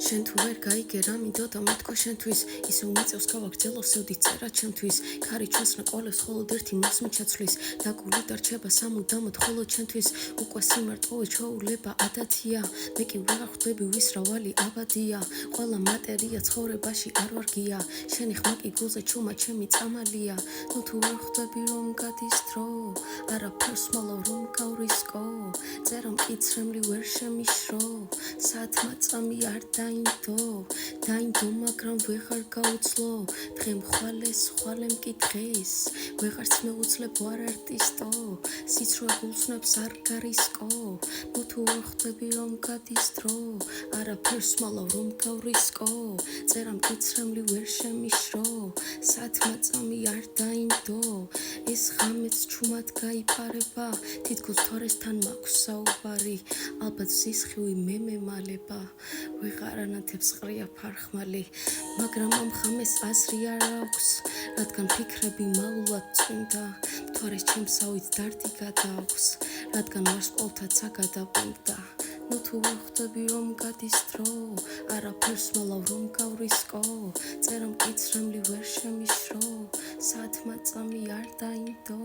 შენ თუ ვერ გაიგე რა მინდოდა მეთქვა შენთვის ისე უმიწევს გავაგრძელო სევდით წერა ჩემთვის ქარი ჩვენს ნაკვალევს მხოლოდ ერთი მოსმით ჩაცვლის დაგული დარჩება სამუდამოდ მხოლოდ ჩემთვის უკვე სიმარტყოვე ჩვეულება ადათია მე კი ვეღარ ხვდები ვის რავალი აბადია ყველა მატერია ცხოვრებაში არ ვარ გია შენი ხმა კი გულზე ჩუმა ჩემი წამალია ნუ თუ ვერ ხვდები რომ გადის დრო არაფერს მალავ რომ გავრისკო წერა მკიცრემლი ვერ შემიშრო საათმა წამი არ დაინდო მაგრამ ვეღარ გაუძლო დღე მხვალეს ხვალემ კი დღეს ვეღარც მეუძლებ ვარ არტისტო სიცრუე გულსნებს არ გარისკო ნუ თუ ვერ ხვდები რომ გადის დრო არაფერს მალავ რომ გავრისკო წერა მკიცრემლი ვერ შემიშრო საათმა წამი არ დაინდო ეს ღამეც ჩუმად გაიფარება თითქოს თორესთან მაქვს საუბარი ალბათ ზისხივი მე მემალება ვეღარ ანათებს ყრია ფარხმალი მაგრამ ამ ღამეს აზრი არ აქვს რადგან ფიქრები მალულად წვიმდა მთვარეს ჩემსავით დარდი გადააქვს რადგან ვარსკვლავთაც აგადაპინდა ნუ თუ ვერ ხვდები რომ გადის დრო არაფერს მალავ რომ გავრისკო წერა მკიცრემლი ვერ შემიშრო საათმა წამი არ დაინდო